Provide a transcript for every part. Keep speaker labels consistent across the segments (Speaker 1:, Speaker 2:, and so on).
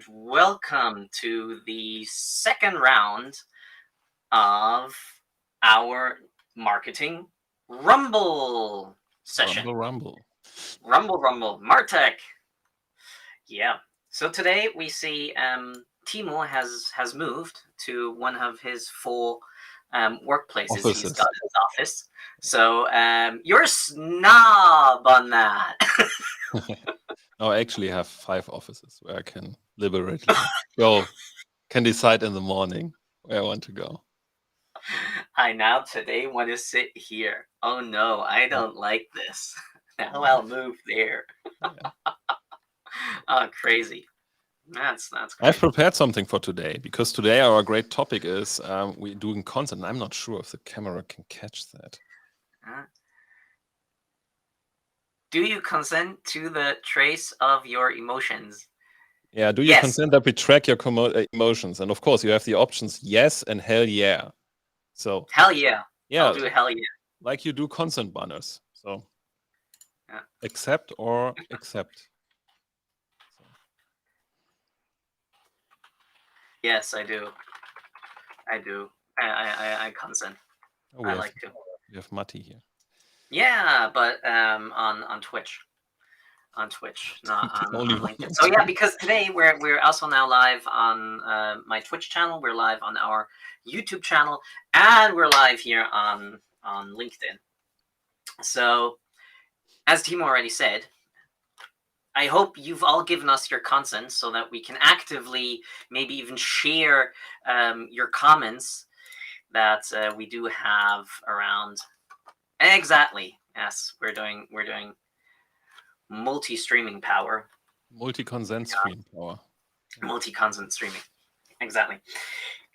Speaker 1: and welcome to the second round of our Marketing Rumble session.
Speaker 2: Rumble.
Speaker 1: Rumble, MarTech. Yeah. So today we see Timo has moved to one of his four workplaces.
Speaker 2: Offices.
Speaker 1: He's got his office. So you're a snob on that.
Speaker 2: No, I actually have 5 offices where I can liberately go, can decide in the morning where I want to go.
Speaker 1: I now today want to sit here. Oh no, I don't like this. Now I'll move there.
Speaker 2: Yeah.
Speaker 1: Oh, crazy. That's
Speaker 2: I've
Speaker 1: crazy.
Speaker 2: prepared something for today because today our great topic is we're doing consent. I'm not sure if the camera can catch that.
Speaker 1: Do you consent to the trace of your emotions?
Speaker 2: Yeah, do you
Speaker 1: Yes.
Speaker 2: consent that we track your emotions? And of course, you have the options yes and hell yeah. So
Speaker 1: Hell yeah.
Speaker 2: yeah,
Speaker 1: I'll do hell yeah.
Speaker 2: like you do consent banners. So
Speaker 1: Yeah.
Speaker 2: accept or accept. So.
Speaker 1: Yes, I do. I consent.
Speaker 2: Oh,
Speaker 1: I like to.
Speaker 2: We have Matti here.
Speaker 1: Yeah, but on Twitch. On Twitch, not on
Speaker 2: Only
Speaker 1: LinkedIn. So yeah, because today we're also now live on my Twitch channel. We're live on our YouTube channel, and we're live here on LinkedIn. So, as Timo already said, I hope you've all given us your consent so that we can actively maybe even share your comments that we do have around. Exactly. Yes, we're doing multi-streaming power.
Speaker 2: Multi-consent stream power.
Speaker 1: Multi-consent streaming. Exactly.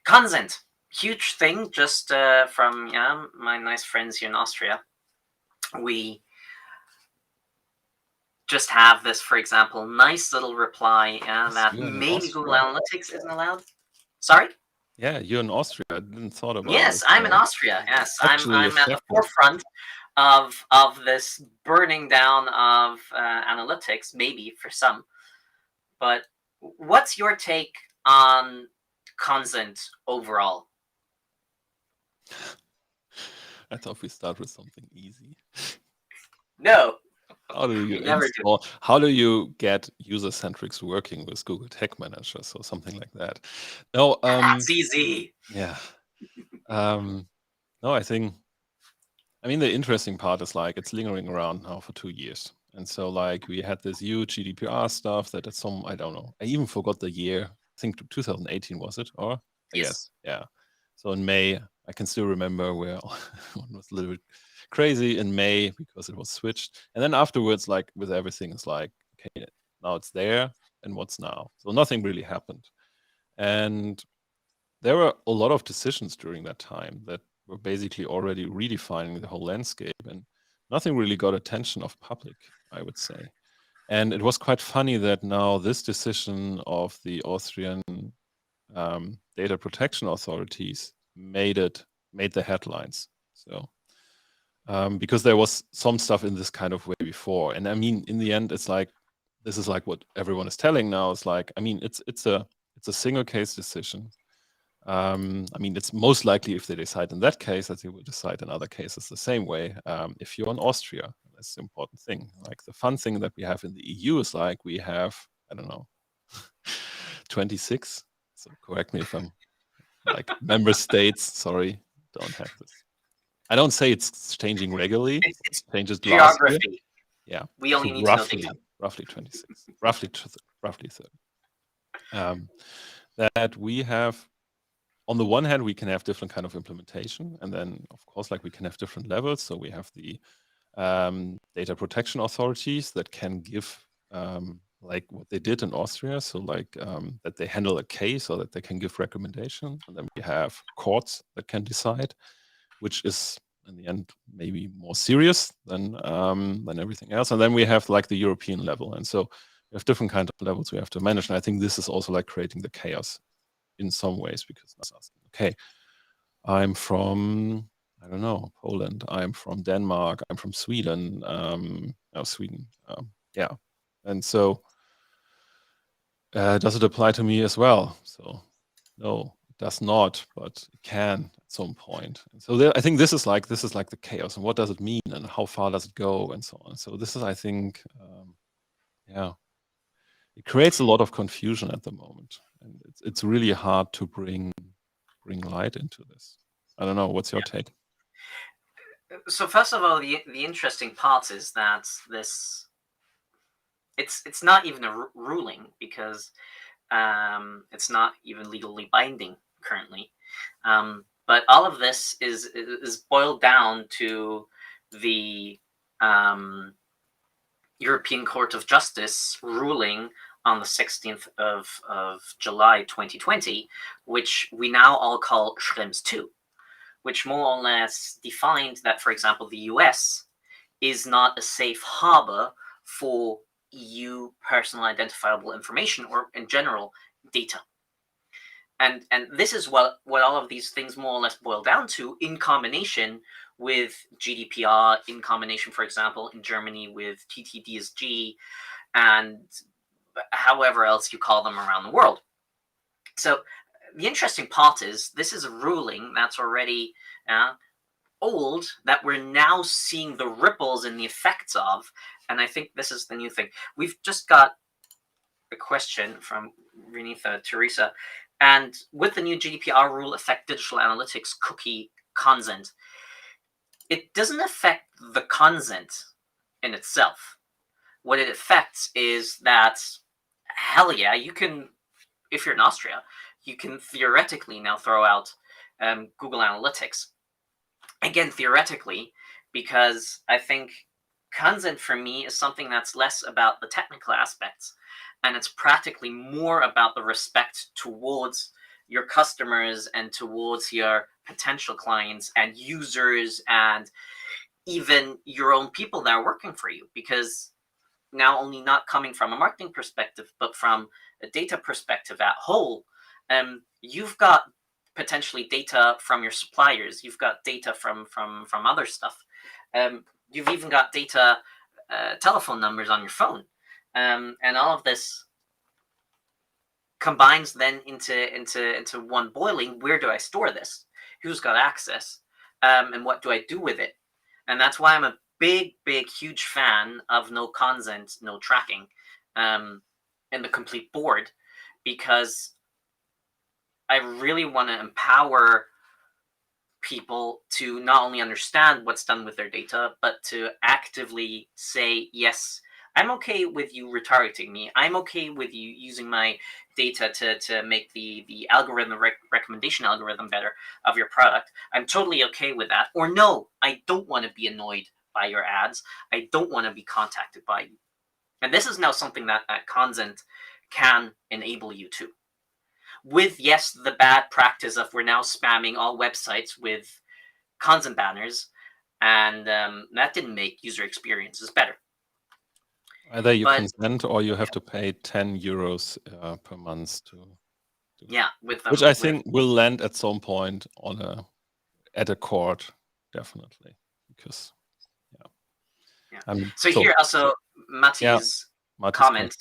Speaker 1: Consent. Huge thing just from my nice friends here in Austria. We just have this, for example, nice little reply that maybe Google Analytics isn't allowed. Sorry?
Speaker 2: Yeah, you're in Austria. I didn't thought about
Speaker 1: Yes,
Speaker 2: it.
Speaker 1: I'm in Austria. Yes, I'm at the forefront of this burning down of analytics, maybe for some. But what's your take on consent overall?
Speaker 2: I thought we start with something easy.
Speaker 1: No.
Speaker 2: How do you install? How do you get user-centrics working with Google Tag Manager? So something like that. No,
Speaker 1: that's easy.
Speaker 2: Yeah. No, I mean, the interesting part is like it's lingering around now for 2 years. And so like we had this huge GDPR stuff that at some, I don't know, I even forgot the year. I think 2018 was it? Or
Speaker 1: yes.
Speaker 2: Yeah. So in May, I can still remember where one was a little bit crazy in May because it was switched. And then afterwards, like with everything, it's like, okay, now it's there. And what's now? So nothing really happened. And there were a lot of decisions during that time that were basically already redefining the whole landscape, and nothing really got attention of public, I would say. And it was quite funny that now this decision of the Austrian data protection authorities made the headlines. So because there was some stuff in this kind of way before, and I mean, in the end, it's like this is like what everyone is telling now. It's like, I mean, it's a single case decision. I mean, it's most likely if they decide in that case that they will decide in other cases the same way. If you're in Austria, that's the important thing. Like the fun thing that we have in the EU is like we have, I don't know, 26. So correct me if I'm like member states. Sorry, don't have this. I don't say it's changing regularly.
Speaker 1: It's
Speaker 2: changes
Speaker 1: geography.
Speaker 2: Yeah,
Speaker 1: we only need
Speaker 2: roughly,
Speaker 1: to know
Speaker 2: roughly 26, roughly 30. That we have. On the one hand, we can have different kind of implementation, and then of course, like we can have different levels. So we have the data protection authorities that can give like what they did in Austria. So like that they handle a case or that they can give recommendation. And then we have courts that can decide, which is in the end maybe more serious than everything else. And then we have like the European level. And so we have different kind of levels we have to manage. And I think this is also like creating the chaos in some ways, because I was asking, okay, I'm from, I don't know, Poland, I'm from Denmark, I'm from Sweden, Sweden, yeah. And so Does it apply to me as well? So no, it does not, but it can at some point. And so I think this is like the chaos, and what does it mean, and how far does it go, and so on. So this is, I think, yeah, it creates a lot of confusion at the moment, and it's really hard to bring light into this. I don't know. What's your take?
Speaker 1: So first of all, the interesting part is that it's not even a ruling, because it's not even legally binding currently. But all of this is boiled down to the European Court of Justice ruling on the 16th of July 2020, which we now all call Shrems 2, which more or less defined that, for example, the US is not a safe harbor for EU personal identifiable information, or in general data. And this is what all of these things more or less boil down to, in combination with GDPR, in combination, for example, in Germany with TTDSG, and however else you call them around the world. So the interesting part is, this is a ruling that's already old, that we're now seeing the ripples and the effects of. And I think this is the new thing. We've just got a question from Renitha Teresa. And with the new GDPR rule affect digital analytics cookie consent? It doesn't affect the consent in itself. What it affects is that, hell yeah, you can, if you're in Austria, you can theoretically now throw out Google Analytics. Again, theoretically, because I think consent for me is something that's less about the technical aspects, and it's practically more about the respect towards your customers and towards your potential clients and users, and even your own people that are working for you. Because now, only not coming from a marketing perspective, but from a data perspective at whole, you've got potentially data from your suppliers, you've got data from other stuff, you've even got data, telephone numbers on your phone, and all of this combines then into one boiling. Where do I store this? Who's got access? And what do I do with it? And that's why I'm a big, huge fan of no consent, no tracking, and the complete board, because I really want to empower people to not only understand what's done with their data, but to actively say, yes, I'm okay with you retargeting me. I'm okay with you using my data to make the algorithm, recommendation algorithm better of your product. I'm totally okay with that. Or no, I don't want to be annoyed by your ads. I don't want to be contacted by you. And this is now something that consent can enable you to. With, yes, the bad practice of we're now spamming all websites with consent banners, and that didn't make user experiences better.
Speaker 2: Either you consent, or you have to pay 10 euros per month to
Speaker 1: yeah, with them,
Speaker 2: which I think will land at some point at a court, definitely, because
Speaker 1: so here also Matti's comment.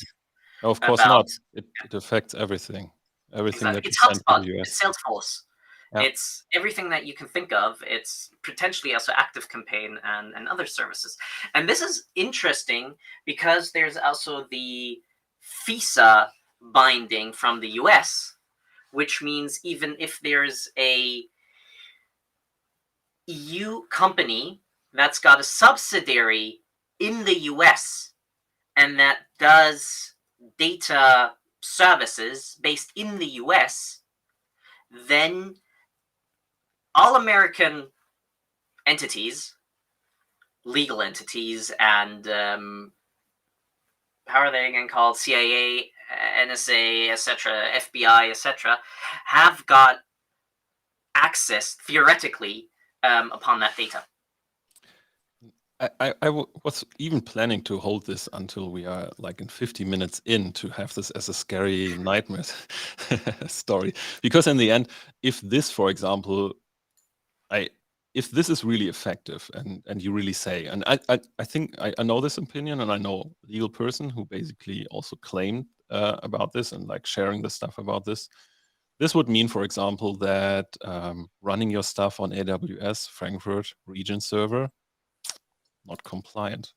Speaker 2: No, of course not. It affects everything. Everything that
Speaker 1: it's
Speaker 2: you send to
Speaker 1: HubSpot,
Speaker 2: the US.
Speaker 1: it's Salesforce. It's everything that you can think of. It's potentially also ActiveCampaign and other services. And this is interesting because there's also the FISA binding from the US, which means even if there's a EU company that's got a subsidiary in the US and that does data services based in the US, then all American entities, legal entities, and how are they again called? CIA, NSA, etc., FBI, etc., have got access theoretically upon that data.
Speaker 2: I was even planning to hold this until we are like in 50 minutes in, to have this as a scary nightmare story. Because in the end, if this, for example, if this is really effective and you really say, and I think I know this opinion, and I know a legal person who basically also claimed about this and like sharing the stuff about this. This would mean, for example, that running your stuff on AWS Frankfurt region server, not compliant.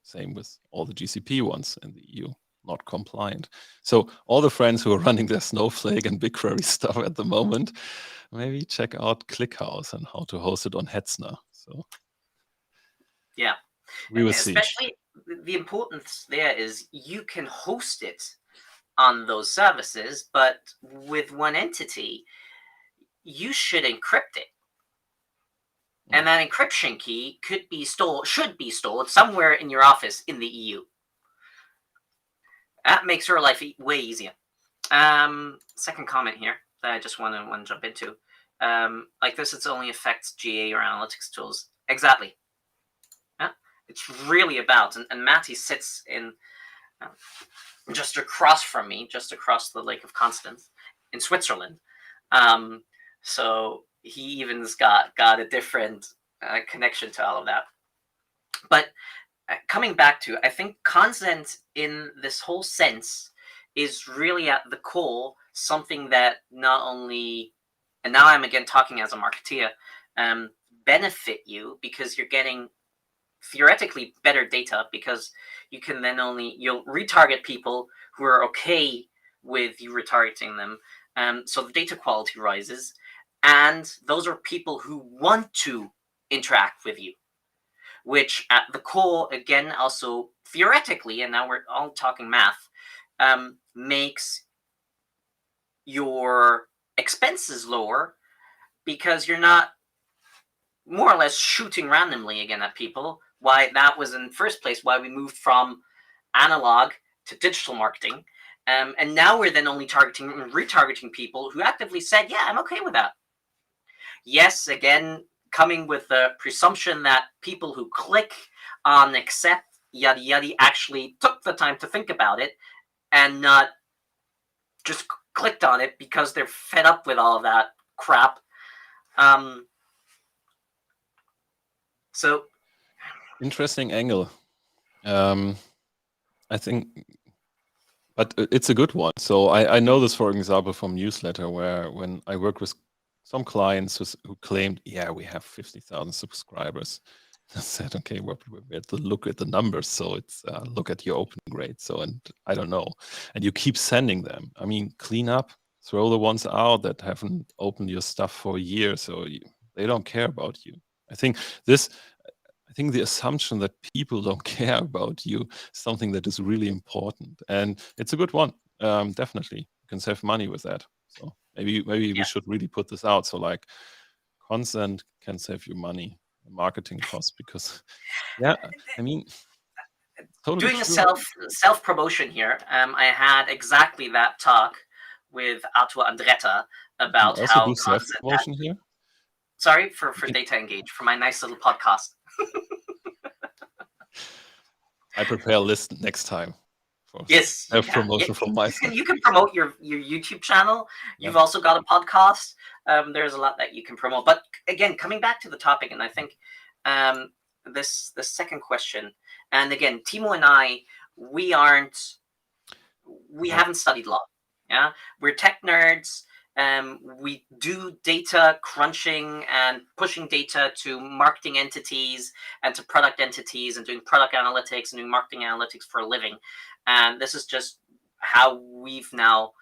Speaker 2: Same with all the GCP ones in the EU, not compliant. So all the friends who are running their Snowflake and BigQuery stuff at the moment, maybe check out ClickHouse and how to host it on Hetzner. So
Speaker 1: yeah,
Speaker 2: we will see.
Speaker 1: especially the importance there is you can host it on those services, but with one entity, you should encrypt it. And that encryption key should be stored somewhere in your office in the EU. That makes your life way easier. Second comment here that I just want to jump into. Like this, it only affects GA or analytics tools. Exactly. Yeah, it's really about, and Matty sits in just across from me, just across the Lake of Constance in Switzerland. So he even's got a different connection to all of that. But coming back to, I think consent in this whole sense is really at the core something that not only, and now I'm again talking as a marketeer, benefit you because you're getting theoretically better data, because you can then you'll retarget people who are okay with you retargeting them. So the data quality rises, and those are people who want to interact with you, which at the core, again, also theoretically, and now we're all talking math, makes your expenses lower because you're not more or less shooting randomly again at people. Why that was in the first place why we moved from analog to digital marketing. And now we're then only targeting and retargeting people who actively said, yeah, I'm okay with that. Yes, again, coming with the presumption that people who click on accept, yada yada, actually took the time to think about it and not just clicked on it because they're fed up with all of that crap. So
Speaker 2: interesting angle. I think, but it's a good one. So I know this, for example, from newsletter, where when I work with some clients who claimed, yeah, we have 50,000 subscribers. I said, okay, we have to look at the numbers. So it's look at your opening rate. So, and I don't know. And you keep sending them. I mean, clean up, throw the ones out that haven't opened your stuff for a year. So they don't care about you. I think the assumption that people don't care about you is something that is really important. And it's a good one. Definitely. You can save money with that. So maybe we should really put this out. So like consent can save you money, marketing costs, because I mean, totally
Speaker 1: doing
Speaker 2: true.
Speaker 1: a self promotion here. I had exactly that talk with Arthur Andretta about
Speaker 2: also
Speaker 1: how
Speaker 2: do self promotion here.
Speaker 1: Sorry for Data Engage, for my nice little podcast.
Speaker 2: I prepare a list next time.
Speaker 1: Yes,
Speaker 2: self promotion from my side.
Speaker 1: You can promote your YouTube channel. You've also got a podcast. There's a lot that you can promote. But again, coming back to the topic, and I think this the second question, and again, Timo and I, we haven't studied law. Yeah, we're tech nerds. We do data crunching and pushing data to marketing entities and to product entities and doing product analytics and doing marketing analytics for a living. And this is just how we've now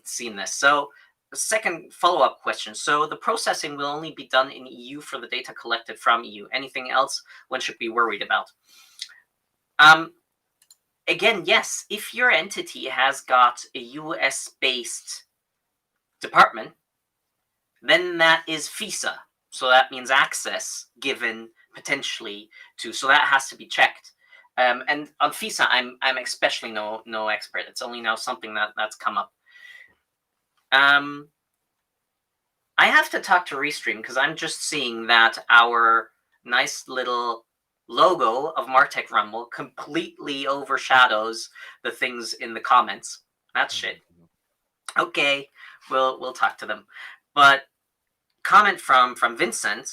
Speaker 1: seen this. So the second follow-up question. So the processing will only be done in EU for the data collected from EU. Anything else one should be worried about? Again, yes, if your entity has got a US-based department, then that is FISA. So that means access given potentially to, so that has to be checked. And on FISA, I'm especially no expert. It's only now something that's come up. I have to talk to Restream because I'm just seeing that our nice little logo of MarTech Rumble completely overshadows the things in the comments. That's shit. Okay, we'll talk to them. But comment from Vincent.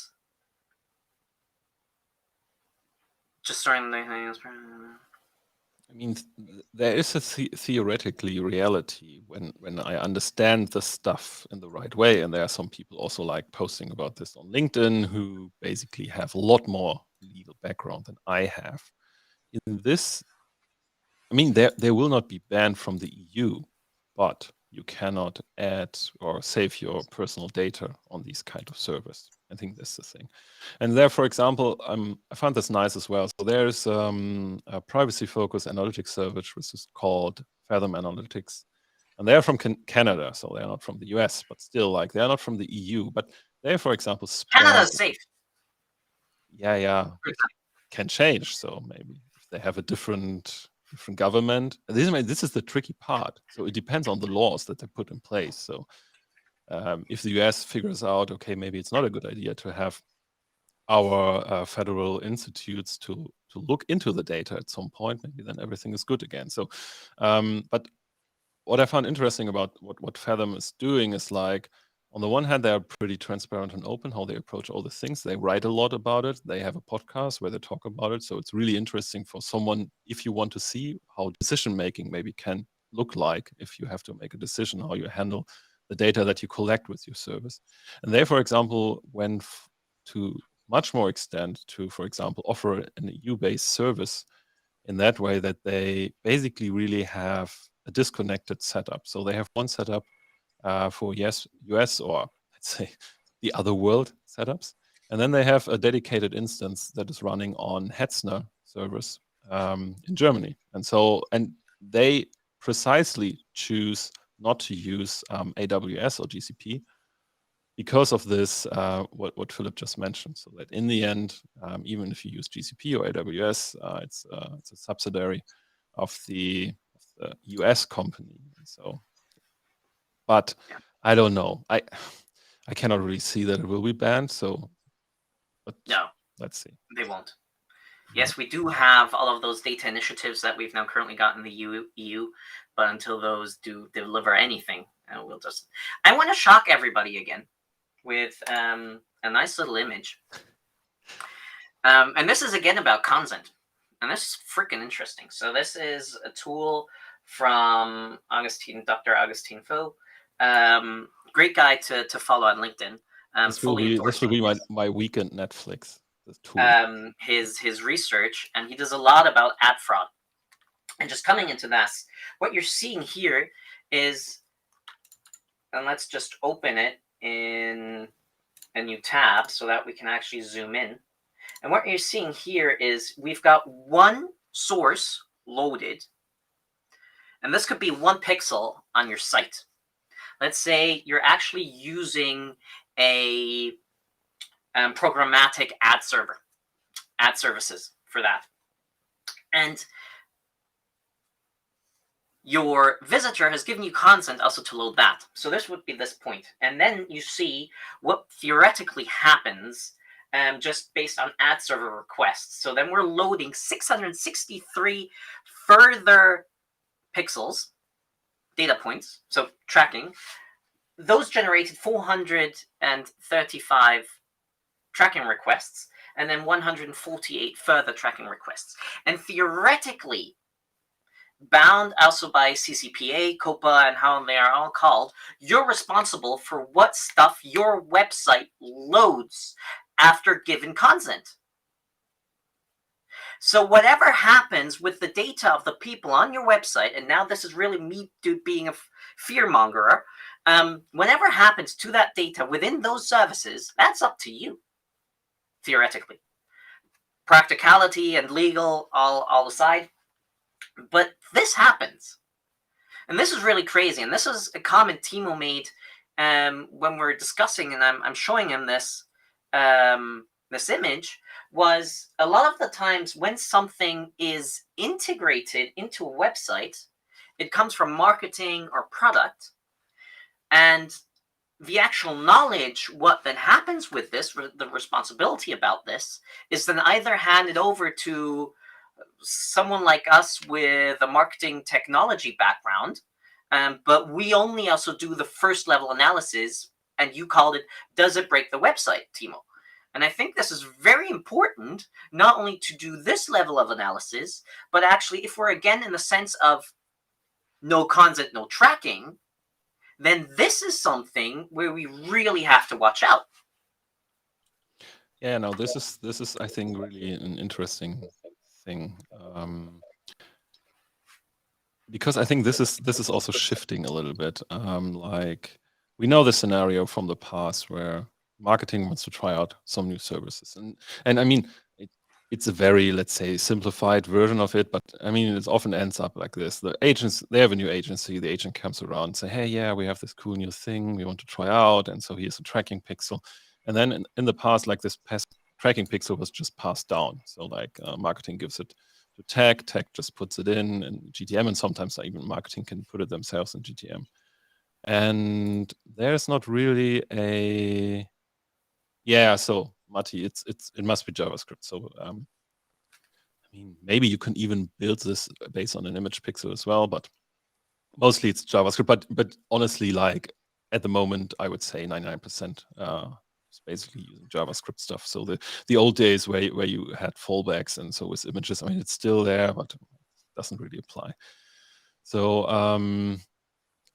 Speaker 1: Just starting the
Speaker 2: I mean, there is a theoretically reality when I understand the stuff in the right way, and there are some people also like posting about this on LinkedIn who basically have a lot more legal background than I have. In this, I mean, they will not be banned from the EU, but you cannot add or save your personal data on these kind of servers. I think that's the thing. And there, for example, I found this nice as well. So there's a privacy-focused analytics service, which is called Fathom Analytics. And they're from Canada, so they're not from the US, but still, like, they're not from the EU. But they, for example,
Speaker 1: Canada's safe.
Speaker 2: yeah, it can change. So maybe if they have a different government, this is the tricky part. So it depends on the laws that they put in place. So if the US figures out, okay, maybe it's not a good idea to have our federal institutes to look into the data at some point, maybe then everything is good again. So, but what I found interesting about what Fathom is doing is, like, on the one hand, they are pretty transparent and open how they approach all the things. They write a lot about it. They have a podcast where they talk about it. So it's really interesting for someone, if you want to see how decision making maybe can look like, if you have to make a decision, how you handle the data that you collect with your service. And they, for example, went to much more extent to, for example, offer an EU-based service in that way that they basically really have a disconnected setup. So they have one setup for US, or let's say the other world setups. And then they have a dedicated instance that is running on Hetzner servers in Germany. And they precisely choose not to use AWS or GCP because of this, what Philip just mentioned. So that in the end, even if you use GCP or AWS, it's a subsidiary of the US company. So, but I don't know. I cannot really see that it will be banned. So, but
Speaker 1: no,
Speaker 2: let's see.
Speaker 1: They won't. Yes, we do have all of those data initiatives that we've now currently got in the EU, but until those do deliver anything, we'll just. I want to shock everybody again with a nice little image. And this is again about consent. And this is freaking interesting. So this is a tool from Dr. Augustine Faux. Great guy to follow on LinkedIn.
Speaker 2: This will be my weekend Netflix. This tool.
Speaker 1: His research, and he does a lot about ad fraud. And just coming into this, what you're seeing here is, and let's just open it in a new tab so that we can actually zoom in. And what you're seeing here is we've got one source loaded, and this could be 1 pixel on your site. Let's say you're actually using a programmatic ad services for that. And your visitor has given you consent also to load that. So this would be this point. And then you see what theoretically happens just based on ad server requests. So then we're loading 663 further pixels, data points, so tracking. Those generated 435 tracking requests, and then 148 further tracking requests. And theoretically, bound also by CCPA, COPA, and how they are all called, you're responsible for what stuff your website loads after given consent. So whatever happens with the data of the people on your website, and now this is really me being a fearmonger, whatever happens to that data within those services, that's up to you, theoretically. Practicality and legal all aside, but this happens. And this is really crazy, and this is a comment Timo made when we're discussing, and I'm showing him this this image, was a lot of the times when something is integrated into a website, it comes from marketing or product, and the actual knowledge, what then happens with this, the responsibility about this, is then either handed over to someone like us with a marketing technology background, but we only also do the first level analysis, and you called it, does it break the website, Timo? And I think this is very important, not only to do this level of analysis, but actually, if we're again in the sense of no consent, no tracking, then this is something where we really have to watch out.
Speaker 2: Yeah, no, this is I think really an interesting thing. Because I think this is also shifting a little bit. Like we know the scenario from the past where marketing wants to try out some new services, and I mean it's a very, let's say, simplified version of it, but I mean it often ends up like this: the agents, they have a new agency, the agent comes around and say, hey, yeah, we have this cool new thing we want to try out, and so here's a tracking pixel, and then in the past, like this past tracking pixel was just passed down. So like marketing gives it to tech just puts it in GTM, and sometimes even marketing can put it themselves in GTM. And there's not really a, yeah, so Matti, it must be JavaScript. So I mean, maybe you can even build this based on an image pixel as well, but mostly it's JavaScript. But honestly, like at the moment, I would say 99% is basically using JavaScript stuff. So the old days where you had fallbacks, and so with images, I mean, it's still there, but it doesn't really apply. So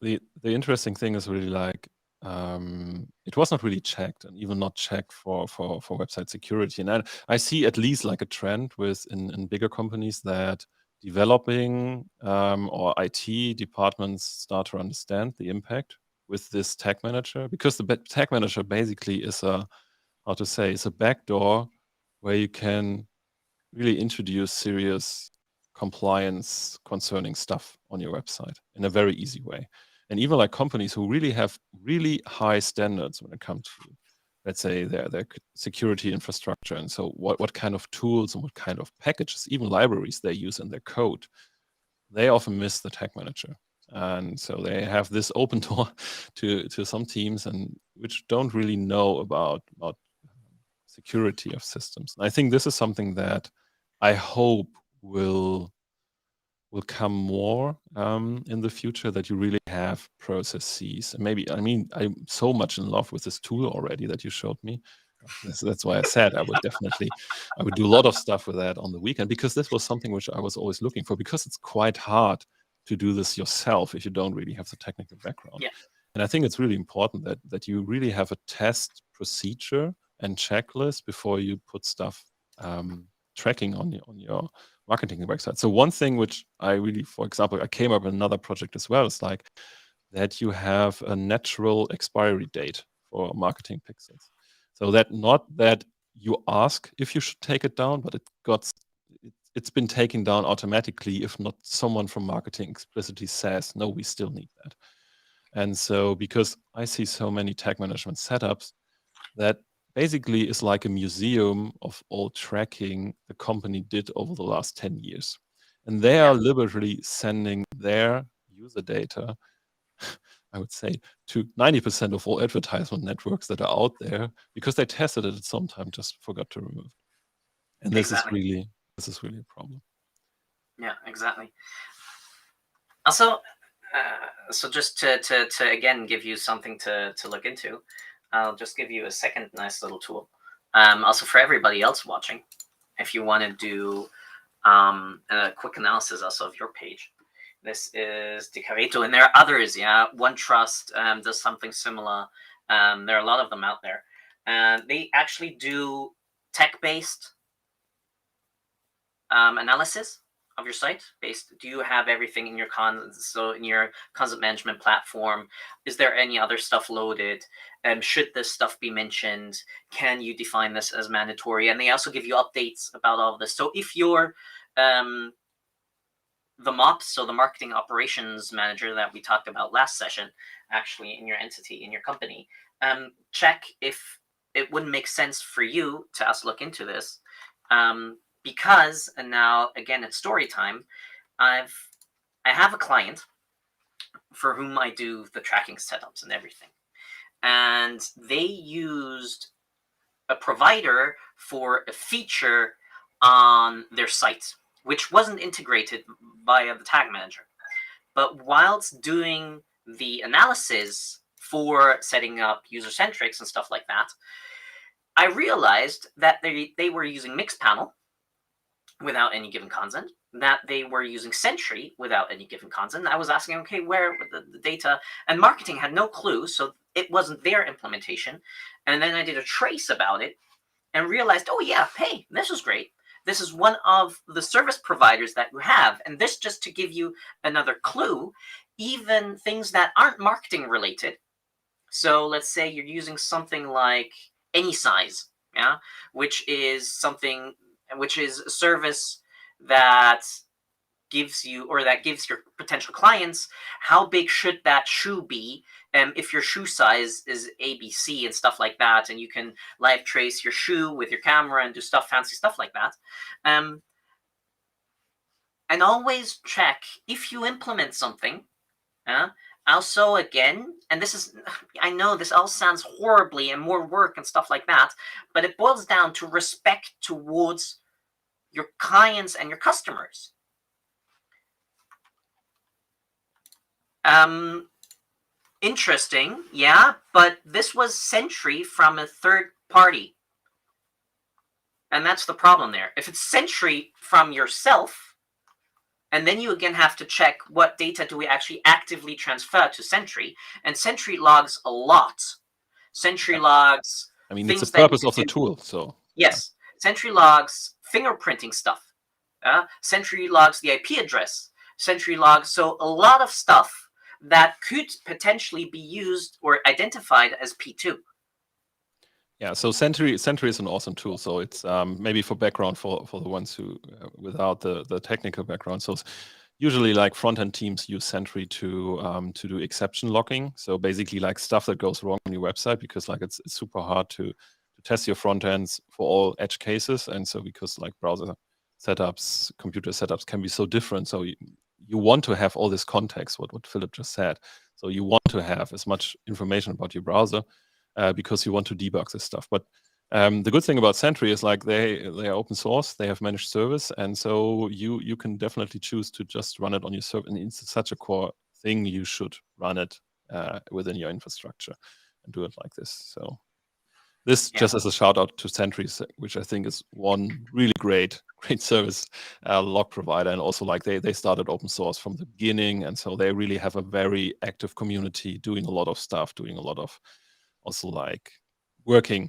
Speaker 2: the interesting thing is really like it was not really checked, and even not checked for website security. And I see at least like a trend with in bigger companies that developing or IT departments start to understand the impact with this tag manager, because the tag manager basically is a, how to say, is a backdoor where you can really introduce serious compliance concerning stuff on your website in a very easy way. And even like companies who really have really high standards when it comes to, let's say, their security infrastructure, and so what kind of tools and what kind of packages, even libraries they use in their code, they often miss the tag manager. And so they have this open door to some teams, and which don't really know about security of systems. And I think this is something that I hope will come more in the future, that you really have processes. And maybe, I mean, I'm so much in love with this tool already that you showed me. That's why I said I would do a lot of stuff with that on the weekend, because this was something which I was always looking for, because it's quite hard to do this yourself if you don't really have the technical background.
Speaker 1: Yeah.
Speaker 2: And I think it's really important that you really have a test procedure and checklist before you put stuff tracking on your marketing website. So one thing which I really, for example, I came up with another project as well, is like that you have a natural expiry date for marketing pixels. So that not that you ask if you should take it down, but it's been taken down automatically if not someone from marketing explicitly says, no, we still need that. And so, because I see so many tag management setups, that basically is like a museum of all tracking the company did over the last 10 years. And they are literally sending their user data, I would say, to 90% of all advertisement networks that are out there, because they tested it at some time, just forgot to remove it. And this is really a problem.
Speaker 1: Yeah, exactly. Also, so just to again give you something to look into, I'll just give you a second nice little tool. Also for everybody else watching, if you want to do a quick analysis also of your page, this is Decareto, and there are others. Yeah, OneTrust does something similar. There are a lot of them out there, and they actually do tech-based analysis of your site. Based, do you have everything in your in your content management platform? Is there any other stuff loaded? Should this stuff be mentioned? Can you define this as mandatory? And they also give you updates about all of this. So if you're the MOPS, so the marketing operations manager that we talked about last session, actually in your entity, in your company, check if it wouldn't make sense for you to us look into this. Because, and now again it's story time, I have a client for whom I do the tracking setups and everything, and they used a provider for a feature on their site which wasn't integrated via the tag manager. But whilst doing the analysis for setting up user centrics and stuff like that, I realized that they were using Mixpanel without any given consent, that they were using Sentry without any given consent. I was asking, okay, where the data, and marketing had no clue, so it wasn't their implementation. And then I did a trace about it and realized, oh yeah, hey, this is great. This is one of the service providers that you have. And this, just to give you another clue, even things that aren't marketing related. So let's say you're using something like AnySize, yeah, which is a service that gives you, or that gives your potential clients, how big should that shoe be, if your shoe size is ABC and stuff like that, and you can live trace your shoe with your camera and do fancy stuff like that. And always check if you implement something. Also, again, and this is, I know this all sounds horribly and more work and stuff like that, but it boils down to respect towards your clients and your customers. Interesting, yeah, but this was Sentry from a third party. And that's the problem there. If it's Sentry from yourself, and then you again have to check what data do we actually actively transfer to Sentry, and Sentry logs a lot. Sentry logs.
Speaker 2: I mean, it's the purpose of the tool, so.
Speaker 1: Yes, Sentry logs fingerprinting stuff. Sentry logs the IP address. Sentry logs, so a lot of stuff that could potentially be used or identified as P2.
Speaker 2: Yeah, so Sentry is an awesome tool. So it's maybe for background for the ones who without the technical background. So usually like front-end teams use Sentry to do exception logging. So basically like stuff that goes wrong on your website, because like it's super hard to test your front ends for all edge cases. And so because like browser setups, computer setups can be so different. So you want to have all this context, what Philip just said. So you want to have as much information about your browser because you want to debug this stuff. But the good thing about Sentry is like they are open source, they have managed service, and so you can definitely choose to just run it on your server. And it's such a core thing, you should run it within your infrastructure and do it like this. So this just as a shout out to Sentry, which I think is one really great service log provider. And also like they started open source from the beginning. And so they really have a very active community doing a lot of stuff, doing a lot of also like working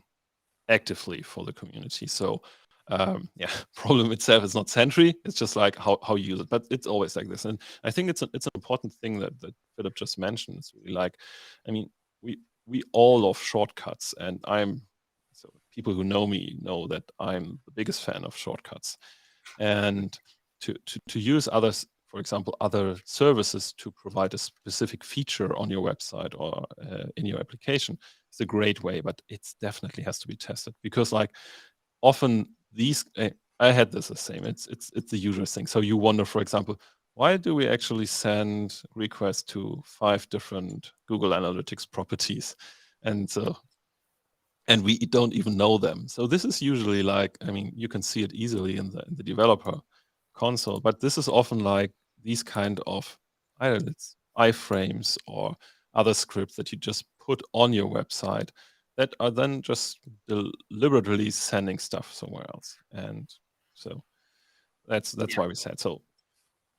Speaker 2: actively for the community. So yeah, problem itself is not Sentry. It's just like how you use it, but it's always like this. And I think it's an important thing that Philip just mentioned. It's really like, I mean, we all love shortcuts, and so people who know me know that I'm the biggest fan of shortcuts. And to use others, for example, other services to provide a specific feature on your website or in your application, it's a great way, but it definitely has to be tested, because like often these, I had this the same. It's the usual thing. So you wonder, for example, why do we actually send requests to 5 different Google Analytics properties, and we don't even know them? So this is usually like, I mean, you can see it easily in the developer console, but this is often like these kind of, either it's iframes or other scripts that you just put on your website that are then just deliberately sending stuff somewhere else. And so that's why we said, so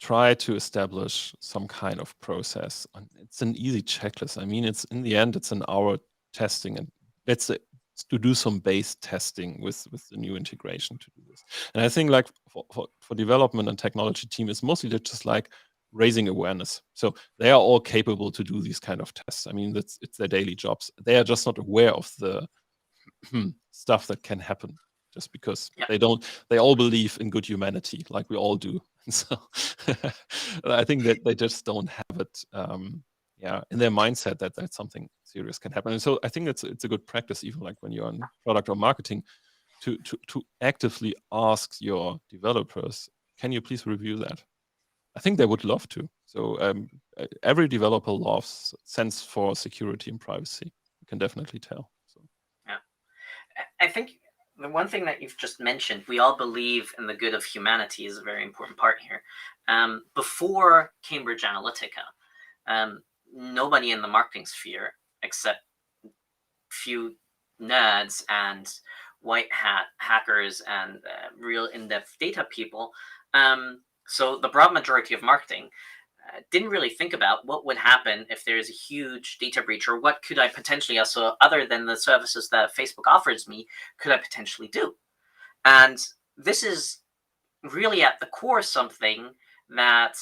Speaker 2: try to establish some kind of process. And it's an easy checklist. I mean, it's in the end, it's an hour testing, and let's say to do some base testing with the new integration to do this. And I think like for development and technology team, it's mostly just like raising awareness. So they are all capable to do these kind of tests. I mean, it's their daily jobs. They are just not aware of the stuff that can happen, just because they all believe in good humanity, like we all do. So I think that they just don't have it in their mindset that something serious can happen. And so I think it's a good practice, even like when you're in product or marketing, to actively ask your developers, can you please review that? I think they would love to. So every developer loves sense for security and privacy. You can definitely tell. So
Speaker 1: yeah, I think the one thing that you've just mentioned, we all believe in the good of humanity, is a very important part here. Before Cambridge Analytica, nobody in the marketing sphere, except few nerds and white hat hackers and real in-depth data people. So the broad majority of marketing didn't really think about what would happen if there's a huge data breach, or what could I potentially also, other than the services that Facebook offers me, could I potentially do? And this is really at the core something that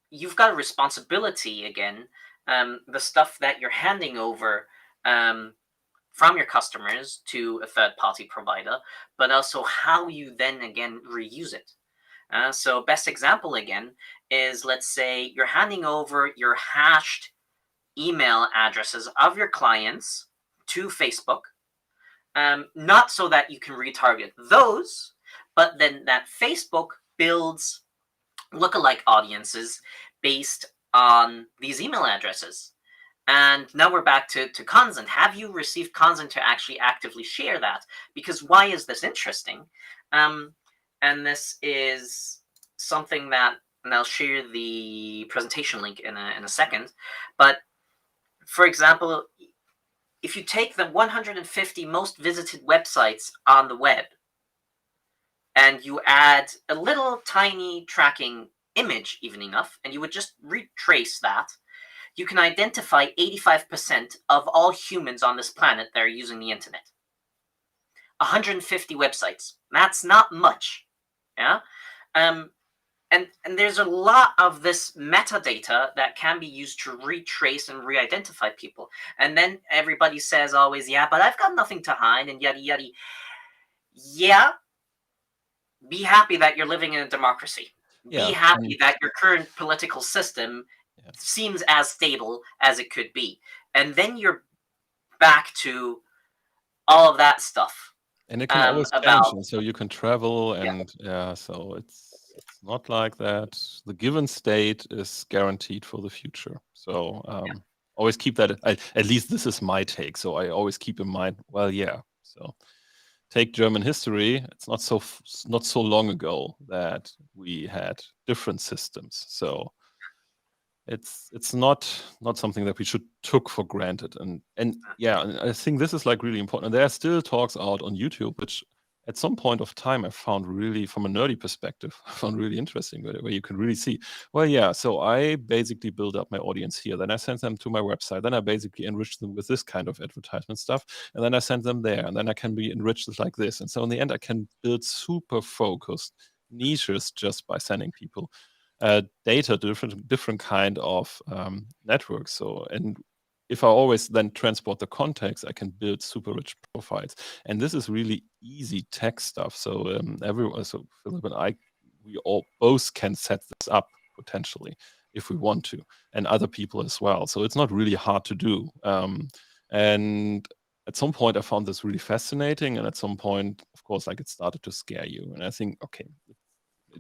Speaker 1: you've got a responsibility again. The stuff that you're handing over from your customers to a third-party provider, but also how you then again reuse it. So best example again is, let's say you're handing over your hashed email addresses of your clients to Facebook, not so that you can retarget those, but then that Facebook builds lookalike audiences based on these email addresses. And now we're back to consent. Have you received consent to actually actively share that? Because why is this interesting? And this is something that, and I'll share the presentation link in a second. But for example, if you take the 150 most visited websites on the web and you add a little tiny tracking image, even enough, and you would just retrace that, you can identify 85% of all humans on this planet that are using the internet. 150 websites. That's not much. Yeah. And there's a lot of this metadata that can be used to retrace and re-identify people. And then everybody says always, yeah, but I've got nothing to hide and yada yada. Yeah. Be happy that you're living in a democracy.
Speaker 2: Yeah,
Speaker 1: Be happy that your current political system seems as stable as it could be. And then you're back to all of that stuff.
Speaker 2: and it can always change,
Speaker 1: About,
Speaker 2: and so you can travel,
Speaker 1: yeah,
Speaker 2: and so it's not like that. The given state is guaranteed for the future. So
Speaker 1: yeah,
Speaker 2: always keep that. At least this is my take. So I always keep in mind. Well, yeah. So take German history. It's not so long ago that we had different systems. So it's not something that we should took for granted. And yeah, and I think this is like really important. And there are still talks out on YouTube, which at some point of time I found really, from a nerdy perspective, I found really interesting, where you can really see, well, yeah, so I basically build up my audience here. Then I send them to my website. Then I basically enrich them with this kind of advertisement stuff. And then I send them there. And then I can be enriched like this. And so in the end, I can build super focused niches just by sending people data to different kind of networks. So, and if I always then transport the context, I can build super rich profiles. And this is really easy tech stuff. So everyone, so Philip and I, we all both can set this up potentially if we want to, and other people as well. So it's not really hard to do. And at some point, I found this really fascinating, and at some point, of course, like, it started to scare you. And I think, okay,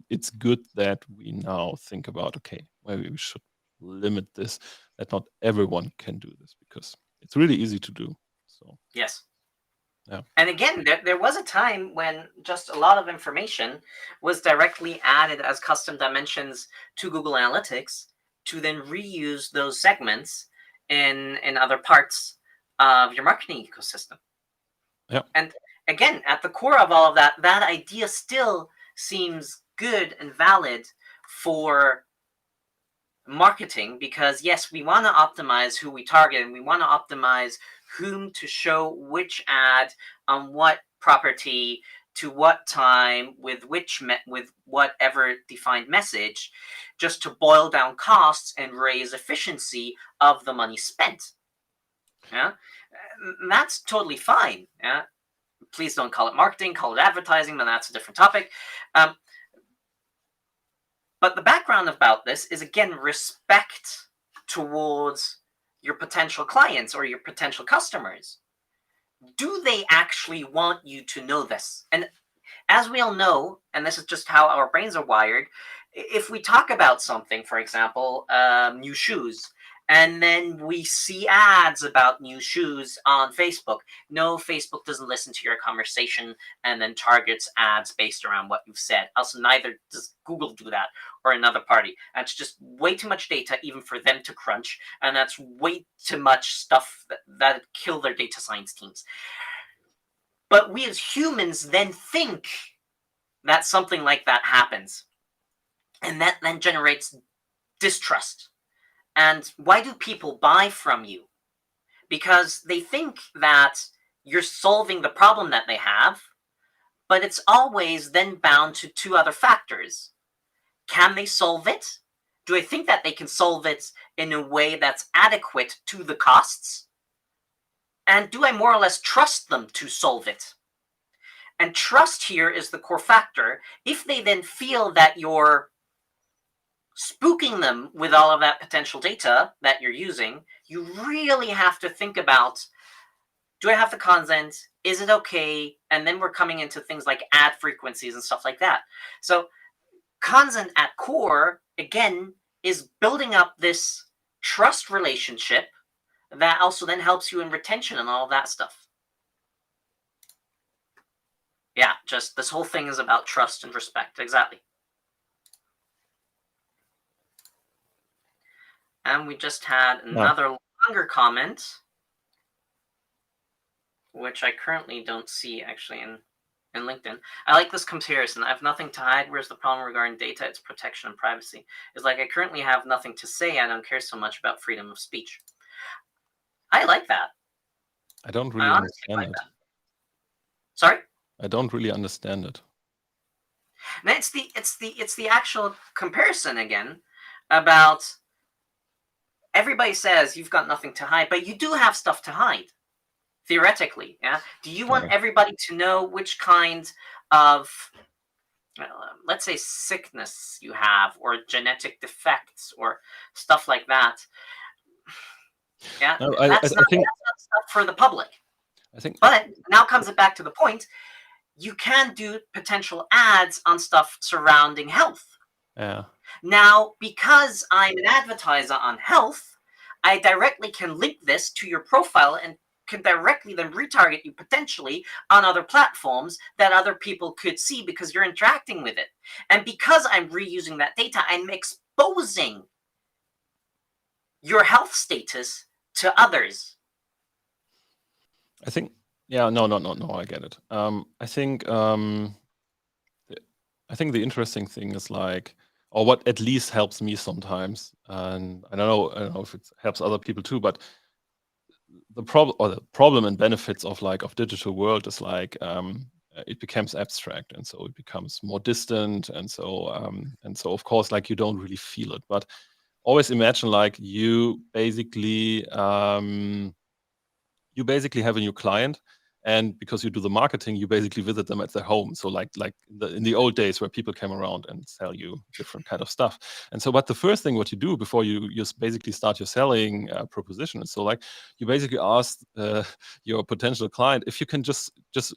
Speaker 2: it's good that we now think about, okay, maybe we should limit this, that not everyone can do this, because it's really easy to do. So
Speaker 1: yes.
Speaker 2: yeah.
Speaker 1: And again, there was a time when just a lot of information was directly added as custom dimensions to Google Analytics to then reuse those segments in other parts of your marketing ecosystem.
Speaker 2: Yeah.
Speaker 1: And again, at the core of all of that, that idea still seems good and valid for marketing, because yes, we want to optimize who we target, and we want to optimize whom to show which ad on what property to what time with with whatever defined message, just to boil down costs and raise efficiency of the money spent. Yeah, that's totally fine. Yeah, please don't call it marketing, call it advertising, but that's a different topic. But the background about this is, again, respect towards your potential clients or your potential customers. Do they actually want you to know this? And as we all know, and this is just how our brains are wired, if we talk about something, for example, new shoes, And then we see ads about new shoes on Facebook. No, Facebook doesn't listen to your conversation and then targets ads based around what you've said. Also, neither does Google do that or another party. That's just way too much data even for them to crunch. And that's way too much stuff that kill their data science teams. But we as humans then think that something like that happens. And that then generates distrust. And why do people buy from you? Because they think that you're solving the problem that they have, but it's always then bound to two other factors. Can they solve it? Do I think that they can solve it in a way that's adequate to the costs? And do I more or less trust them to solve it? And trust here is the core factor. If they then feel that you're spooking them with all of that potential data that you're using, you really have to think about, do I have the consent? Is it okay? And then we're coming into things like ad frequencies and stuff like that. So consent at core, again, is building up this trust relationship that also then helps you in retention and all of that stuff. Yeah, just this whole thing is about trust and respect. Exactly. And we just had another longer comment, which I currently don't see actually in LinkedIn. I like this comparison. I have nothing to hide. Where's the problem regarding data? It's protection and privacy. It's like I currently have nothing to say. I don't care so much about freedom of speech. I like that.
Speaker 2: I don't really understand it.
Speaker 1: Sorry?
Speaker 2: I don't really understand it.
Speaker 1: And it's the actual comparison again about everybody says you've got nothing to hide, but you do have stuff to hide. Theoretically, yeah. Do you want everybody to know which kind of, let's say, sickness you have, or genetic defects, or stuff like that? Yeah,
Speaker 2: No,
Speaker 1: that's not stuff for the public. But now comes it back to the point: you can do potential ads on stuff surrounding health.
Speaker 2: Yeah.
Speaker 1: Now, because I'm an advertiser on health, I directly can link this to your profile and can directly then retarget you potentially on other platforms that other people could see because you're interacting with it. And because I'm reusing that data, I'm exposing your health status to others.
Speaker 2: I think, yeah, no, I get it. I think the interesting thing is like, or what at least helps me sometimes, and I don't know if it helps other people too, but the problem and benefits of digital world is like it becomes abstract, and so it becomes more distant, and so of course like you don't really feel it. But always imagine like you basically have a new client, and because you do the marketing, you basically visit them at their home. So like in the old days where people came around and sell you different kind of stuff. And so, but the first thing what you do before you basically start your selling proposition is, so like you basically ask your potential client if you can just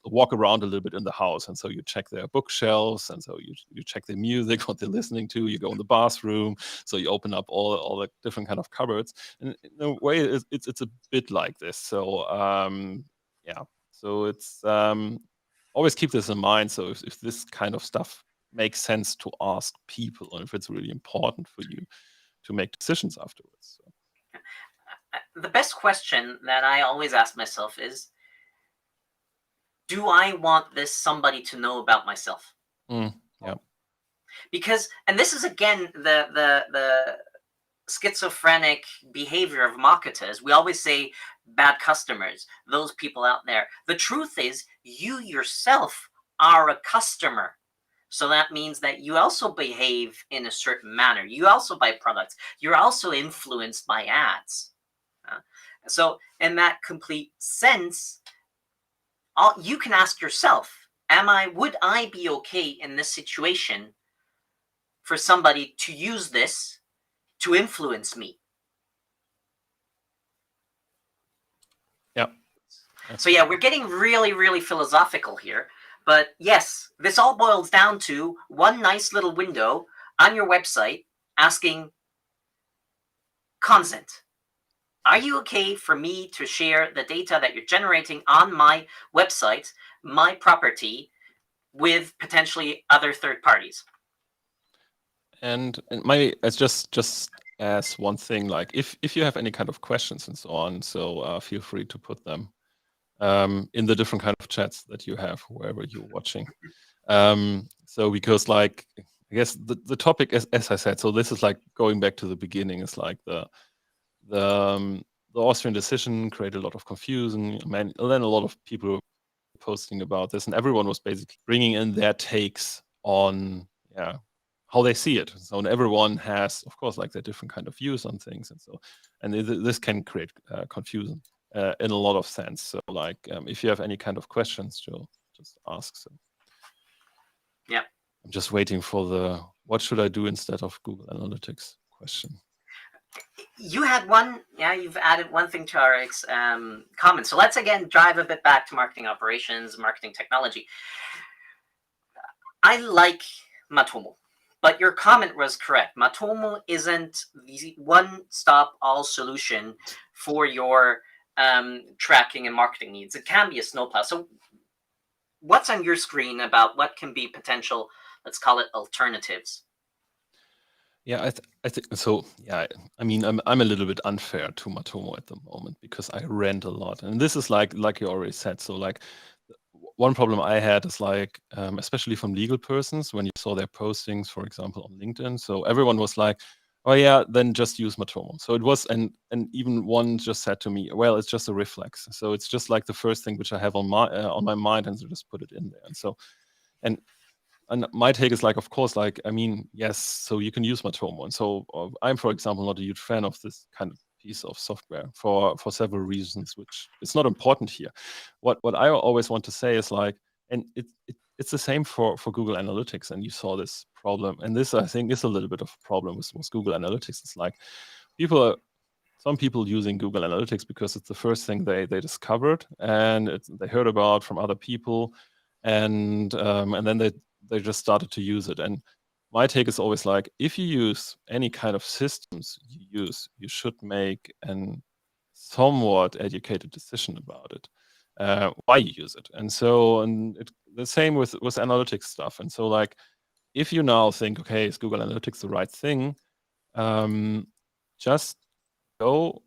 Speaker 2: walk around a little bit in the house. And so you check their bookshelves, and so you check their music, what they're listening to. You go in the bathroom, so you open up all the different kind of cupboards. And in a way, it's a bit like this. So yeah. So it's always keep this in mind. So if this kind of stuff makes sense to ask people, or if it's really important for you to make decisions afterwards. So.
Speaker 1: The best question that I always ask myself is, do I want somebody to know about myself?
Speaker 2: Yeah.
Speaker 1: Because, and this is again the schizophrenic behavior of marketers. We always say bad customers, those people out there. The truth is, you yourself are a customer. So that means that you also behave in a certain manner. You also buy products. You're also influenced by ads. So in that complete sense, you can ask yourself, would I be okay in this situation for somebody to use this to influence me?
Speaker 2: Yeah.
Speaker 1: So yeah, we're getting really, really philosophical here. But yes, this all boils down to one nice little window on your website asking consent. are you okay for me to share the data that you're generating on my website, my property, with potentially other third parties?
Speaker 2: And it's just as one thing, like if you have any kind of questions and so on, so feel free to put them in the different kind of chats that you have wherever you're watching. So because like I guess the topic, as I said, so this is like going back to the beginning, is like the Austrian decision created a lot of confusion. And then a lot of people were posting about this, and everyone was basically bringing in their takes on how they see it. So and everyone has, of course, like their different kind of views on things, and this can create confusion in a lot of sense. So like if you have any kind of questions, just ask. So
Speaker 1: yeah,
Speaker 2: I'm just waiting for the what should I do instead of Google Analytics question.
Speaker 1: You had one, you've added one thing to our comment. So let's again drive a bit back to marketing operations, marketing technology. I like Matomo, but your comment was correct. Matomo isn't the one-stop all solution for your tracking and marketing needs. It can be a snowplow. So what's on your screen about what can be potential, let's call it alternatives?
Speaker 2: Yeah, I think so. Yeah, I mean, I'm a little bit unfair to Matomo at the moment because I rant a lot, and this is like you already said. So like, one problem I had is like, especially from legal persons, when you saw their postings, for example, on LinkedIn. So everyone was like, "Oh yeah, then just use Matomo." So it was, and even one just said to me, "Well, it's just a reflex." So it's just like the first thing which I have on my mind, and so just put it in there. And so, and my take is like, of course, like, I mean, yes, so you can use Matomo. And so I'm, for example, not a huge fan of this kind of piece of software for several reasons, which it's not important here. What I always want to say is like, and it's the same for Google Analytics. And you saw this problem. And this, I think, is a little bit of a problem with Google Analytics. It's like some people using Google Analytics because it's the first thing they discovered and they heard about from other people. And then they just started to use it. And my take is always like, if you use any kind of systems you should make an somewhat educated decision about it, why you use it. And so, the same with analytics stuff. And so like, if you now think, okay, is Google Analytics the right thing? Just go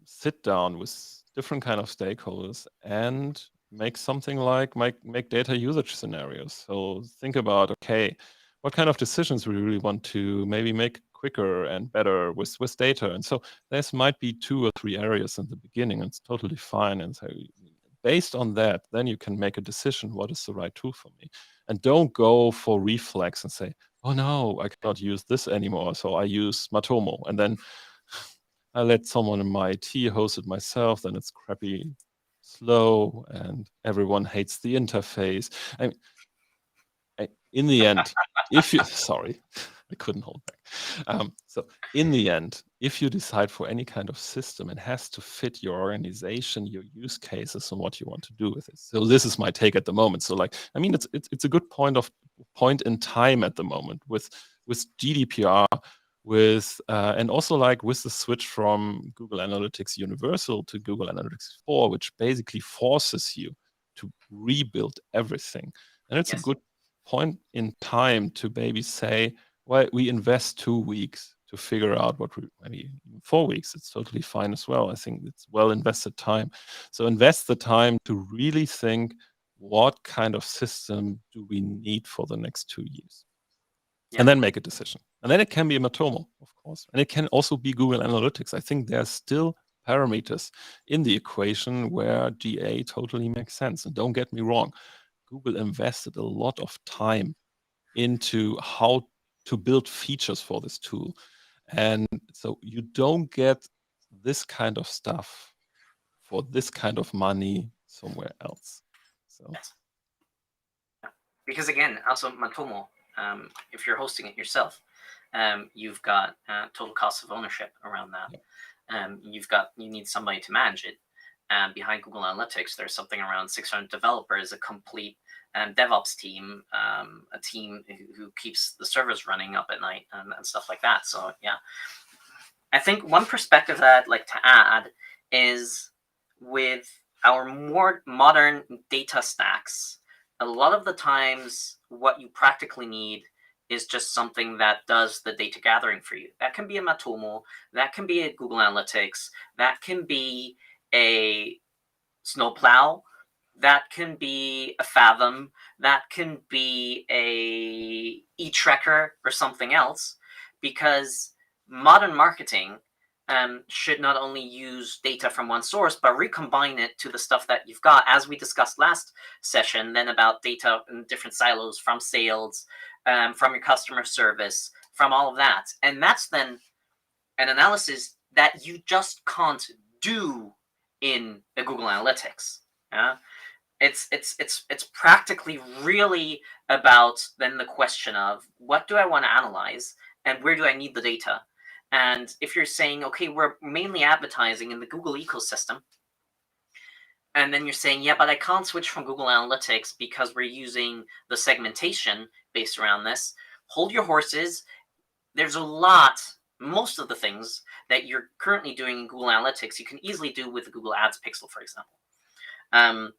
Speaker 2: sit down with different kind of stakeholders and make something like make data usage scenarios. So think about, okay, what kind of decisions we really want to maybe make quicker and better with data. And so this might be 2 or 3 areas in the beginning. And it's totally fine. And so based on that, then you can make a decision, what is the right tool for me? And don't go for reflex and say, oh no, I cannot use this anymore, so I use Matomo. And then I let someone in my IT host it myself, then it's crappy, slow, and everyone hates the interface. In the end, if you, sorry, I couldn't hold back. So in the end, if you decide for any kind of system, it has to fit your organization, your use cases, and what you want to do with it. So this is my take at the moment. So like, I mean, it's a good point in time at the moment with GDPR, with and also like with the switch from Google Analytics Universal to Google Analytics 4, which basically forces you to rebuild everything. And it's a good point in time to maybe say, well, we invest 2 weeks to figure out what maybe 4 weeks. It's totally fine as well. I think it's well invested time. So invest the time to really think, what kind of system do we need for the next 2 years? And then make a decision. And then it can be a Matomo, of course. And it can also be Google Analytics. I think there's still parameters in the equation where GA totally makes sense. And don't get me wrong, Google invested a lot of time into how to build features for this tool. And so you don't get this kind of stuff for this kind of money somewhere else. So
Speaker 1: because again, also Matomo, if you're hosting it yourself, you've got total cost of ownership around that. You need somebody to manage it. Behind Google Analytics, there's something around 600 developers, a complete DevOps team, a team who keeps the servers running up at night and stuff like that. So yeah, I think one perspective that I'd like to add is with our more modern data stacks, a lot of the times what you practically need is just something that does the data gathering for you. That can be a Matomo, that can be a Google Analytics, that can be a Snowplow, that can be a Fathom, that can be a eTrekker or something else, because modern marketing should not only use data from one source, but recombine it to the stuff that you've got, as we discussed last session, then about data in different silos from sales, from your customer service, from all of that. And that's then an analysis that you just can't do in a Google Analytics. Yeah? It's practically really about then the question of what do I want to analyze and where do I need the data? And if you're saying, okay, we're mainly advertising in the Google ecosystem, and then you're saying, yeah, but I can't switch from Google Analytics because we're using the segmentation based around this, hold your horses. There's a lot, most of the things that you're currently doing in Google Analytics, you can easily do with the Google Ads Pixel, for example. And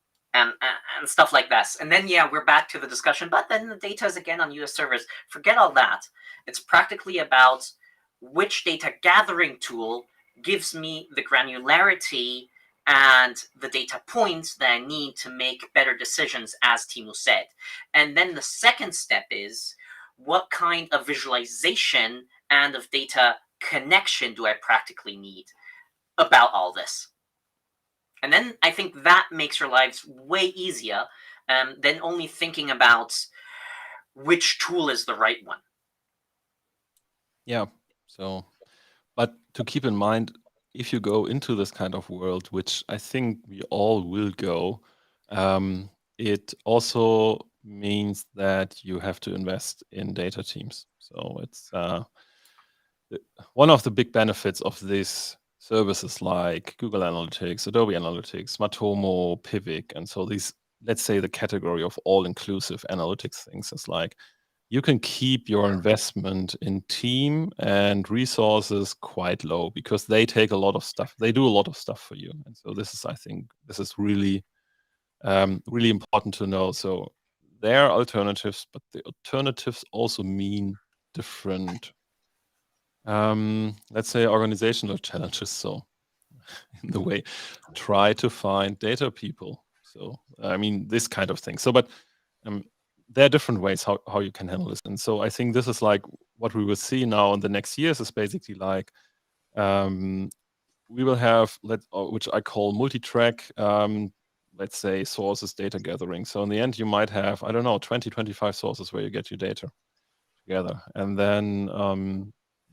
Speaker 1: stuff like this. And then, yeah, we're back to the discussion, but then the data is again on US servers. Forget all that. It's practically about which data gathering tool gives me the granularity and the data points that I need to make better decisions, as Timo said. And then the second step is, what kind of visualization and of data connection do I practically need about all this? And then I think that makes your lives way easier than only thinking about which tool is the right one.
Speaker 2: Yeah. So, but to keep in mind, if you go into this kind of world, which I think we all will go, it also means that you have to invest in data teams. So it's one of the big benefits of these services like Google Analytics, Adobe Analytics, Matomo, Pivot, and so these, let's say the category of all-inclusive analytics things is like, you can keep your investment in team and resources quite low because they take a lot of stuff. They do a lot of stuff for you. And so this is, I think, this is really, really important to know. So there are alternatives, but the alternatives also mean different, let's say, organizational challenges. So in the way, try to find data people. So, I mean, this kind of thing. So, but there are different ways how you can handle this. And so I think this is like what we will see now in the next years is basically like, we will have, which I call multi-track, let's say sources data gathering. So in the end, you might have, I don't know, 20, 25 sources where you get your data together. And then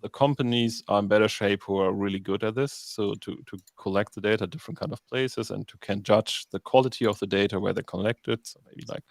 Speaker 2: the companies are in better shape who are really good at this. So to collect the data, different kind of places, and to can judge the quality of the data where they collect it. So maybe like,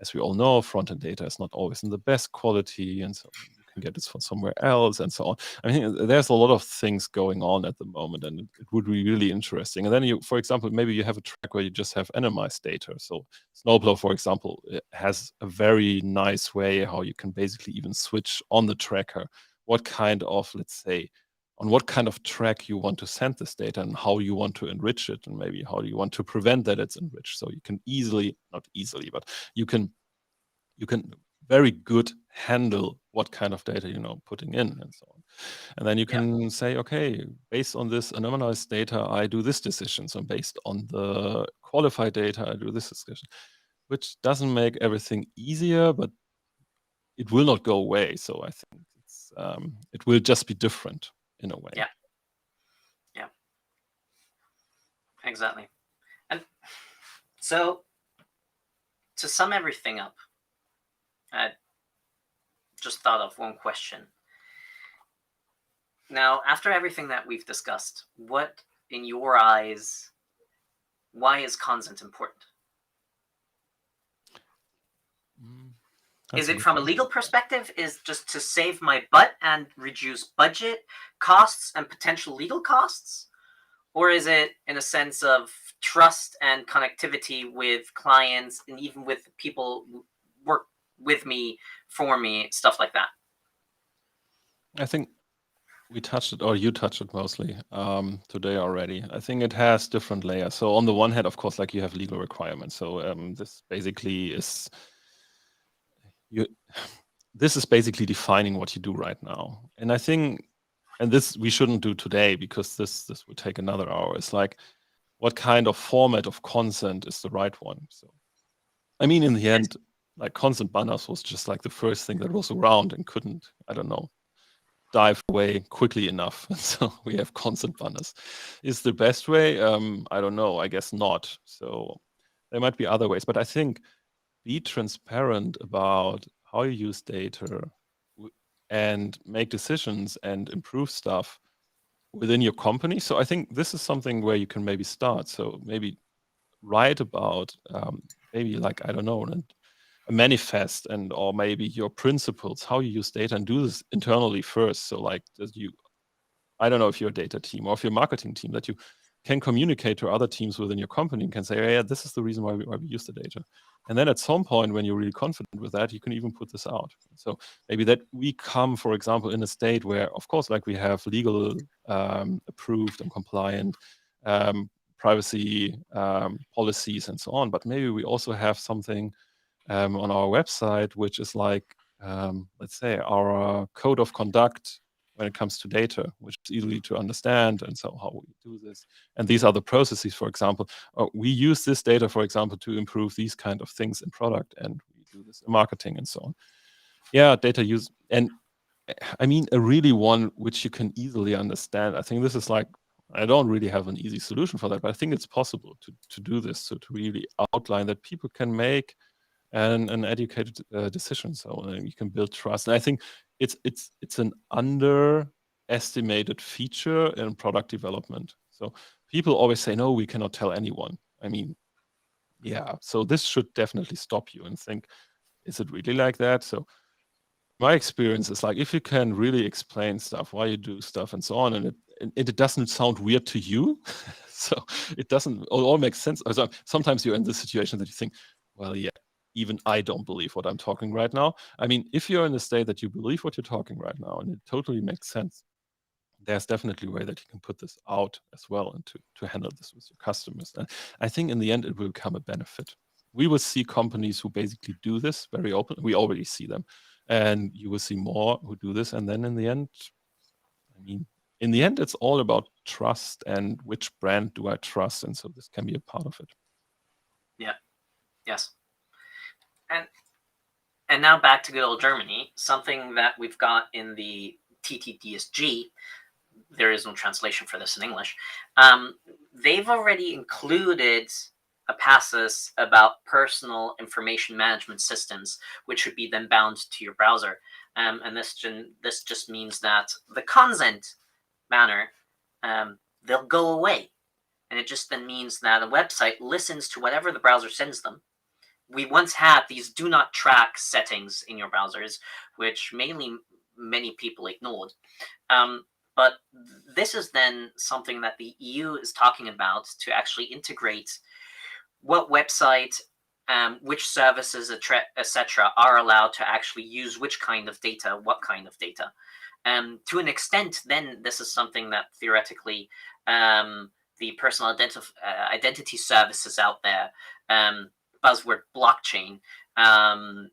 Speaker 2: as we all know, front-end data is not always in the best quality, and so you can get this from somewhere else, and so on. I mean, there's a lot of things going on at the moment, and it would be really interesting. And then you, for example, maybe you have a track where you just have anonymized data. So Snowplow, for example, has a very nice way how you can basically even switch on the tracker what kind of, let's say, on what kind of track you want to send this data and how you want to enrich it, and maybe how you want to prevent that it's enriched. So you can easily, not easily, but you can very good handle what kind of data putting in and so on. And then you can say, okay, based on this anonymized data, I do this decision. So based on the qualified data, I do this decision, which doesn't make everything easier, but it will not go away. So I think it will just be different in a way.
Speaker 1: Yeah. Exactly. And so to sum everything up, I just thought of one question. Now, after everything that we've discussed, what, in your eyes, why is consent important? Is it from a legal perspective? Is just to save my butt and reduce budget costs and potential legal costs? Or is it in a sense of trust and connectivity with clients and even with people who work with me, for me, stuff like that?
Speaker 2: I think We touched it, or you touched it mostly today already. I think it has different layers. So on the one hand, of course, like you have legal requirements. So this basically is you. This is basically defining what you do right now. And I think, and this we shouldn't do today because this would take another hour. It's like, what kind of format of consent is the right one? So, I mean, in the end, like consent banners was just like the first thing that was around and couldn't, I don't know, dive away quickly enough. So we have consent banners. Is the best way? I don't know. I guess not. So there might be other ways, but I think be transparent about how you use data and make decisions and improve stuff within your company. So I think this is something where you can maybe start. So maybe write about maybe like, I don't know, a manifest and or maybe your principles, how you use data, and do this internally first. So like that you, I don't know if you're a data team or if you're a marketing team, that you can communicate to other teams within your company and can say, oh, yeah, this is the reason why we use the data. And then at some point when you're really confident with that, you can even put this out. So maybe that we come, for example, in a state where, of course, like we have legal approved and compliant privacy policies and so on, but maybe we also have something on our website, which is like, let's say, our code of conduct when it comes to data, which is easily to understand. And so how we do this. And these are the processes, for example. We use this data, for example, to improve these kind of things in product, and we do this in marketing and so on. Yeah, data use. And I mean, a really one which you can easily understand. I think this is like, I don't really have an easy solution for that, but I think it's possible to do this, so to really outline that people can make an educated decision. So you can build trust. And I think it's an underestimated feature in product development. So people always say, no, we cannot tell anyone. I mean, yeah. So this should definitely stop you and think, is it really like that? So my experience is like, if you can really explain stuff, why you do stuff and so on, and it doesn't sound weird to you, so it doesn't all makes sense. So sometimes you're in the situation that you think, well, yeah, even I don't believe what I'm talking right now. I mean, if you're in the state that you believe what you're talking right now and it totally makes sense, there's definitely a way that you can put this out as well and to handle this with your customers. And I think in the end, it will become a benefit. We will see companies who basically do this very open. We already see them. And you will see more who do this. And then in the end, I mean, in the end, it's all about trust and which brand do I trust. And so this can be a part of it.
Speaker 1: Yeah. Yes. And now back to good old Germany, something that we've got in the TTDSG, there is no translation for this in English. They've already included a passus about personal information management systems, which should be then bound to your browser. And this just means that the consent banner, they'll go away. And it just then means that a website listens to whatever the browser sends them. We once had these do not track settings in your browsers, which many people ignored. But this is then something that the EU is talking about to actually integrate what website, which services, etc., are allowed to actually use which kind of data, what kind of data. To an extent, then this is something that theoretically the personal identity services out there, buzzword blockchain, are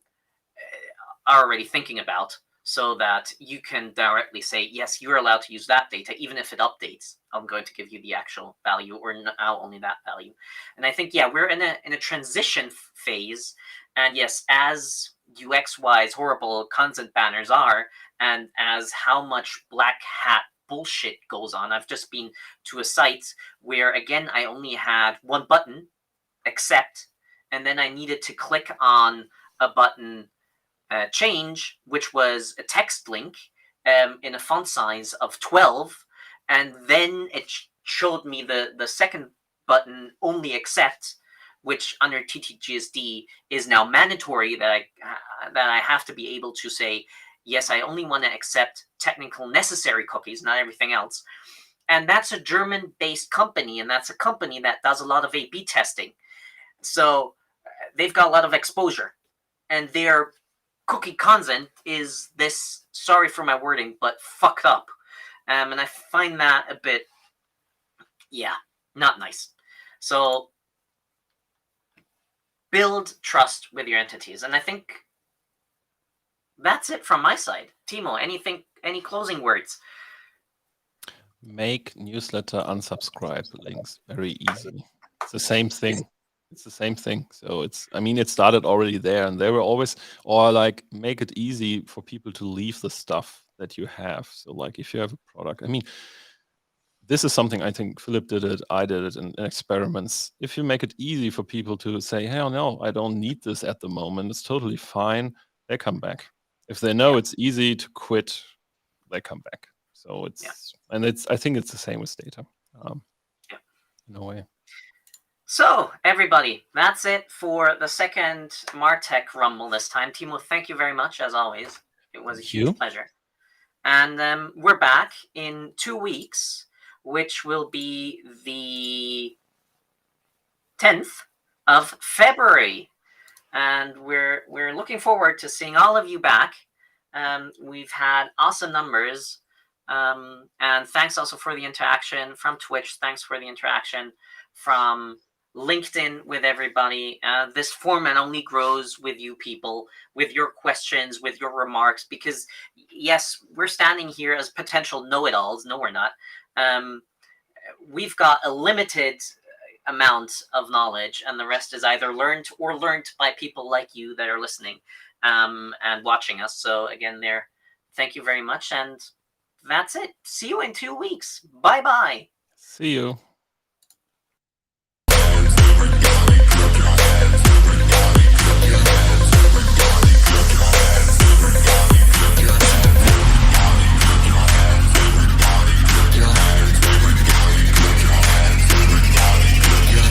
Speaker 1: already thinking about, so that you can directly say, yes, you're allowed to use that data, even if it updates. I'm going to give you the actual value, or now only that value. And I think, yeah, we're in a transition phase. And yes, as UX-wise horrible consent banners are, and as how much black hat bullshit goes on, I've just been to a site where, again, I only had one button, accept, and then I needed to click on a button, change, which was a text link in a font size of 12, and then it showed me the second button, only accept, which under TTGSD is now mandatory, that I have to be able to say, yes, I only want to accept technical necessary cookies, not everything else. And that's a German-based company, and that's a company that does a lot of A/B testing. So they've got a lot of exposure, and their cookie consent is this, sorry for my wording, but fucked up. And I find that a bit, not nice. So build trust with your entities, and I think that's it from my side. Timo, any closing words?
Speaker 2: Make newsletter unsubscribe links very easy. It's the same thing. It's the same thing. So it started already there, and they were always, or like, make it easy for people to leave the stuff that you have. So like, if you have a product, this is something I think Philip did it, I did it in experiments. If you make it easy for people to say, hey, no, I don't need this at the moment, it's totally fine, they come back. If they know it's easy to quit, they come back. So I think it's the same with data, in a way.
Speaker 1: So everybody, that's it for the second MarTech Rumble this time. Timo, thank you very much as always. It was a huge pleasure. And we're back in 2 weeks, which will be the 10th of February. And we're looking forward to seeing all of you back. We've had awesome numbers. And thanks also for the interaction from Twitch. Thanks for the interaction from LinkedIn with everybody. This format only grows with you people, with your questions, with your remarks, because yes, we're standing here as potential know-it-alls. No, we're not. We've got a limited amount of knowledge, and the rest is either learned or learned by people like you that are listening and watching us. So again, thank you very much, and that's it. See you in 2 weeks. Bye-bye.
Speaker 2: See you.